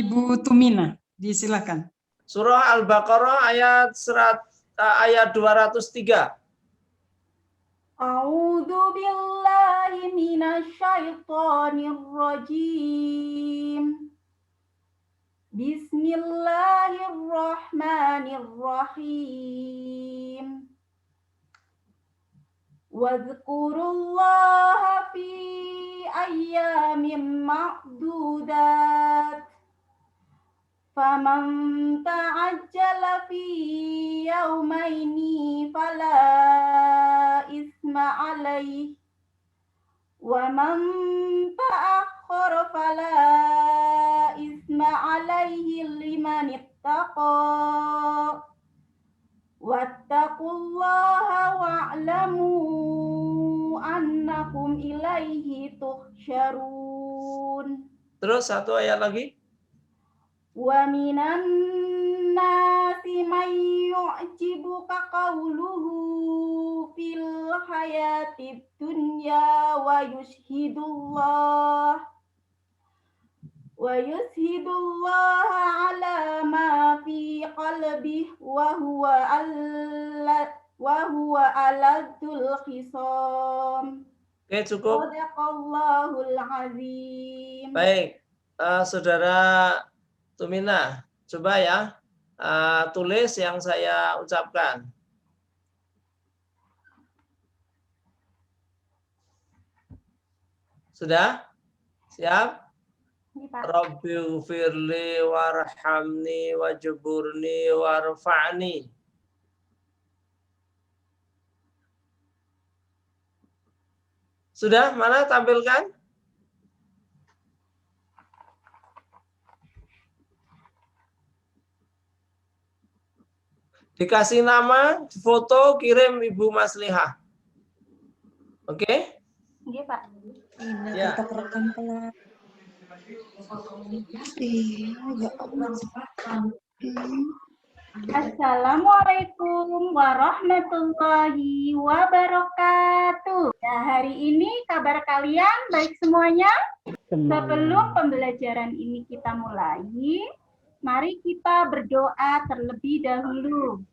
Ibu Tumina, disilakan. Surah Al-Baqarah ayat 203. A'udzu billahi minasyaitonir rajim. Bismillahirrahmanirrahim. Wadhkurullaha fi ayyamin ma'dudat. Faman ta'ajjala fi yawmaini fala isma alaih. Wa man ta'akhkhara fala isma alaihi liman ittaqa. Wattaqullaha wa'lamu annakum ilaihi tuhsyarun. Terus satu ayat lagi. Wa minan nasi may yu'jibuka qawluhu fil hayatid dunya wa yushhidullah ala ma fi qalbihi wa huwa aladul khisam. Oke, cukup. Shadaqallahul azim. Baik, Saudara Tumina, coba ya tulis yang saya ucapkan. Sudah? Siap? Rabbighfirli warhamni wajburni warfa'ni. Sudah? Mana tampilkan? Dikasih nama, foto, kirim Ibu Maslihah. Oke? Iya, Pak. Ya. Assalamualaikum warahmatullahi wabarakatuh. Nah, hari ini kabar kalian baik semuanya? Sebelum pembelajaran ini kita mulai, mari kita berdoa terlebih dahulu.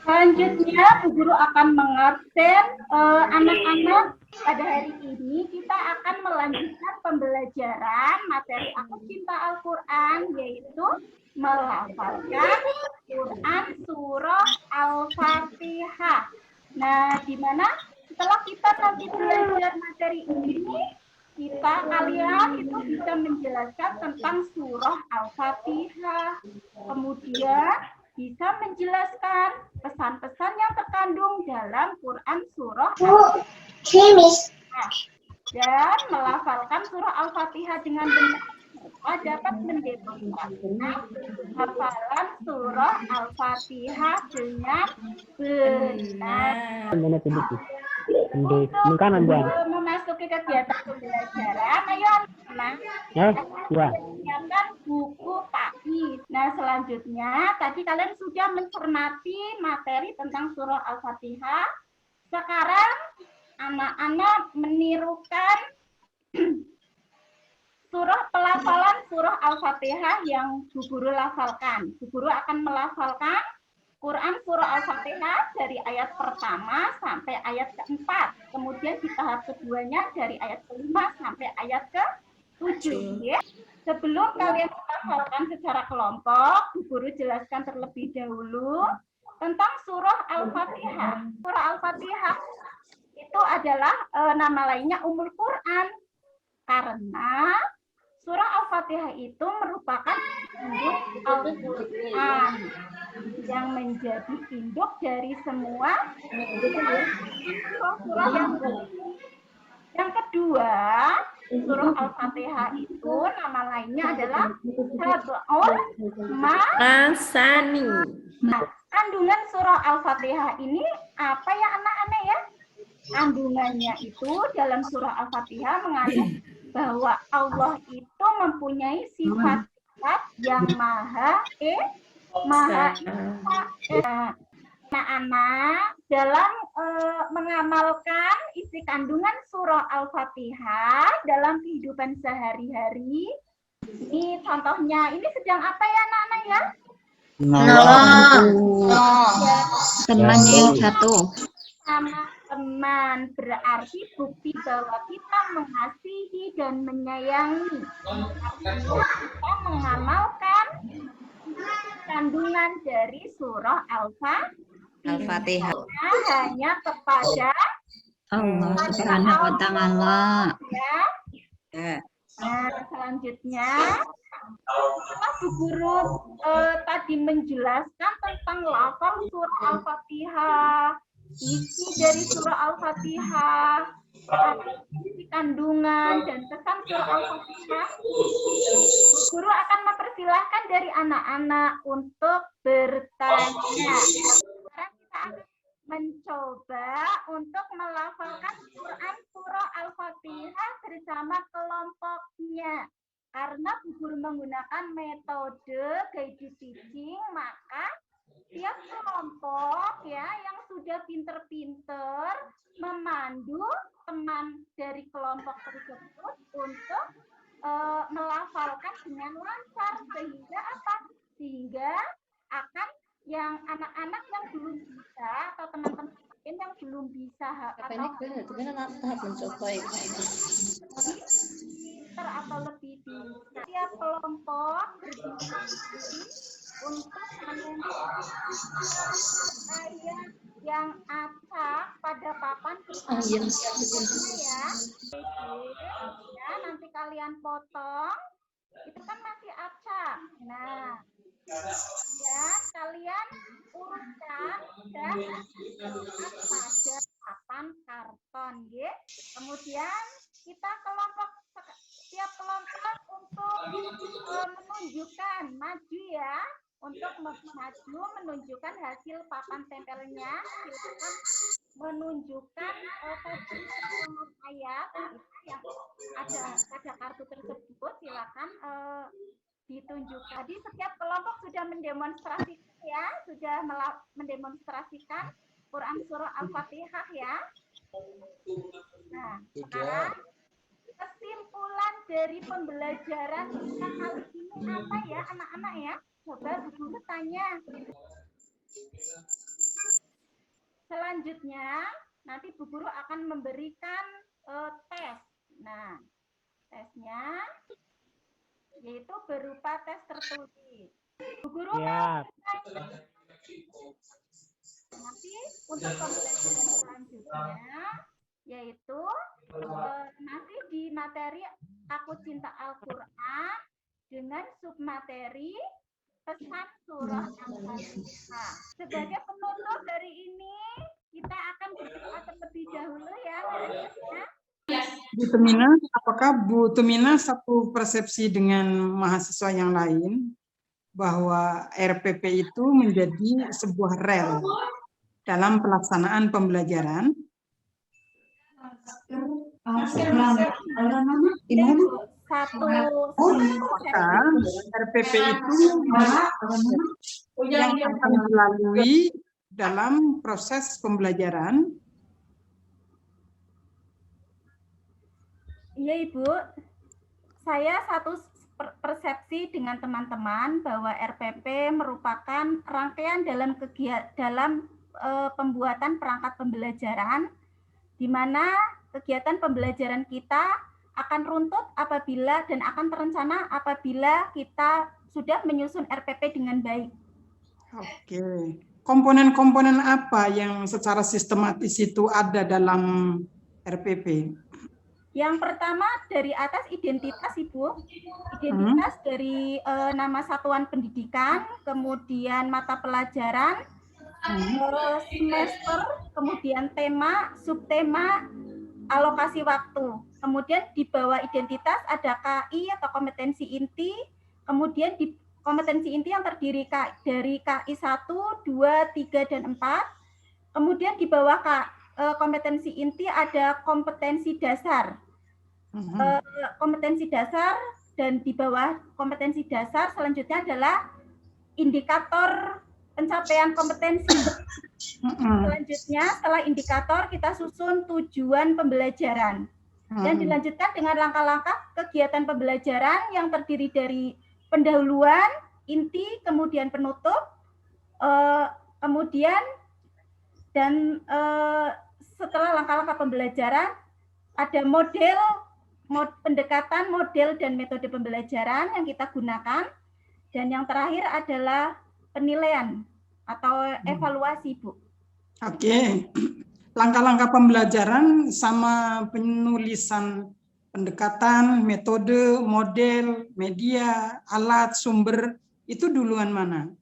Selanjutnya, Bu Guru akan mengabsen anak-anak. Pada hari ini kita akan melanjutkan pembelajaran materi Aku Cinta Al-Quran, yaitu melafalkan Quran Surah Al-Fatihah. Nah, di mana setelah kita nanti belajar materi ini, kalian itu bisa menjelaskan tentang Surah Al-Fatihah. Kemudian bisa menjelaskan pesan-pesan yang terkandung dalam Quran Surah Al-Fatihah dan melafalkan Surah Al-Fatihah dengan benar dapat mendemonstrasikan hafalan Surah Al-Fatihah dengan benar. Untuk memasuki kegiatan pembelajaran, ayo anak menyiapkan buku takhis. Nah, selanjutnya tadi kalian sudah mencermati materi tentang Surah Al-Fatihah. Sekarang anak-anak menirukan pelafalan Surah Al-Fatihah yang Bu Guru lafalkan. Bu Guru akan melafalkan Quran Surah Al-Fatihah dari ayat pertama sampai ayat keempat. Kemudian di tahap keduanya dari ayat kelima sampai ayat ke-7. Ya. Sebelum kalian melafalkan secara kelompok, Bu Guru jelaskan terlebih dahulu tentang Surah Al-Fatihah. Surah Al-Fatihah itu adalah nama lainnya Ummul Quran. Karena Surah Al-Fatihah itu merupakan induk Al-Quran yang menjadi induk dari semua surah yang kedua, Surah Al-Fatihah itu nama lainnya adalah Sab'ul Masani. Nah, kandungan Surah Al-Fatihah ini apa ya anak-anak ya? Kandungannya itu dalam Surah Al-Fatihah mengandung bahwa Allah itu mempunyai sifat-sifat yang maha anak-anak dalam mengamalkan isi kandungan Surah Al-Fatihah dalam kehidupan sehari-hari, Ini contohnya, ini sedang apa ya anak-anak ya? Ya, Temannya yang jatuh. sama teman, berarti bukti bahwa kita mengasihi dan menyayangi. Artinya kita mengamalkan kandungan dari surah Al-Fatihah. hanya kepada Allah Subhanahu wa taala. ya. Nah, selanjutnya setelah Bu Guru tadi menjelaskan tentang lafal surah Al-Fatihah, isi dari surah Al-Fatihah, isi kandungan dan pesan surah Al-Fatihah, Bu Guru akan mempersilahkan dari anak-anak untuk bertanya. Sekarang kita akan mencoba untuk melafalkan Quran surah Al-Fatihah bersama kelompoknya. Karena Bu Guru menggunakan metode guided teaching, maka tiap kelompok ya yang sudah pinter-pinter memandu teman dari kelompok tersebut untuk melafalkan dengan lancar, sehingga apa? Sehingga akan yang anak-anak yang belum bisa atau teman-teman lain yang belum bisa atau lebih bisa, tiap kelompok berdiskusi untuk menunjukkan ayat yang acak pada papan ya. Ya, nanti kalian potong, itu kan masih acak. Nah, ya kalian urutkan dan pada papan karton, ya. Kemudian kita tiap kelompok untuk menunjukkan maju ya, untuk maju menunjukkan hasil papan tempelnya. Silakan menunjukkan ayat yang ada pada kartu tersebut, silakan ditunjuk. Tadi setiap kelompok sudah mendemonstrasikan ya, sudah mendemonstrasikan Quran surah Al-Fatihah ya. Nah, sekarang kesimpulan dari pembelajaran kita kali ini apa ya anak-anak ya? Coba Bu Guru tanya. Selanjutnya nanti Bu Guru akan memberikan tes. Nah, tesnya yaitu berupa tes tertulis. Bu Guru nanti untuk pembelajaran selanjutnya yaitu nanti di materi Aku Cinta Al-Quran dengan submateri pesan surah Al-Fatihah. Sebagai penutup dari ini kita akan berdoa terlebih dahulu ya. Bu Tumina, apakah Bu Tumina satu persepsi dengan mahasiswa yang lain bahwa RPP itu menjadi sebuah rel dalam pelaksanaan pembelajaran? Apakah RPP itu yang akan dilalui dalam proses pembelajaran? Iya Ibu, saya satu persepsi dengan teman-teman bahwa RPP merupakan rangkaian dalam pembuatan perangkat pembelajaran, di mana kegiatan pembelajaran kita akan runtut apabila dan akan terencana apabila kita sudah menyusun RPP dengan baik. Oke, komponen-komponen apa yang secara sistematis itu ada dalam RPP? Yang pertama dari atas identitas Ibu, identitas dari nama satuan pendidikan, kemudian mata pelajaran, semester, kemudian tema, subtema, alokasi waktu. Kemudian di bawah identitas ada KI atau kompetensi inti, kemudian di kompetensi inti yang terdiri dari KI 1, 2, 3, dan 4. Kemudian di bawah kompetensi inti ada kompetensi dasar. Kompetensi dasar, dan di bawah kompetensi dasar selanjutnya adalah indikator pencapaian kompetensi. Selanjutnya setelah indikator kita susun tujuan pembelajaran. Dan dilanjutkan dengan langkah-langkah kegiatan pembelajaran yang terdiri dari pendahuluan, inti, kemudian penutup, kemudian dan setelah langkah-langkah pembelajaran ada pendekatan, model, dan metode pembelajaran yang kita gunakan. Dan yang terakhir adalah penilaian atau evaluasi, Bu. Oke. Langkah-langkah pembelajaran sama penulisan pendekatan, metode, model, media, alat, sumber, itu duluan mana?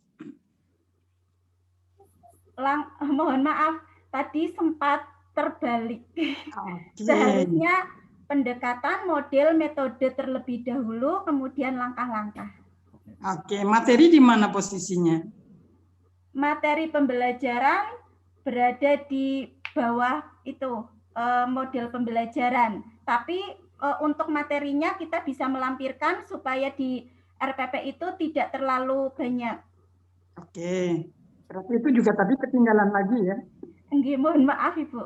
Mohon maaf, tadi sempat terbalik. Oke. Seharusnya pendekatan, model, metode terlebih dahulu, kemudian langkah-langkah. Oke, materi di mana posisinya? Materi pembelajaran berada di bawah itu model pembelajaran. Tapi untuk materinya kita bisa melampirkan supaya di RPP itu tidak terlalu banyak. Oke, berarti itu juga tadi ketinggalan lagi ya? Nggih, mohon maaf Ibu.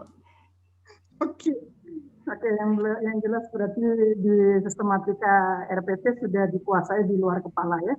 Oke, yang jelas berarti di sistematika RPP sudah dikuasai di luar kepala ya?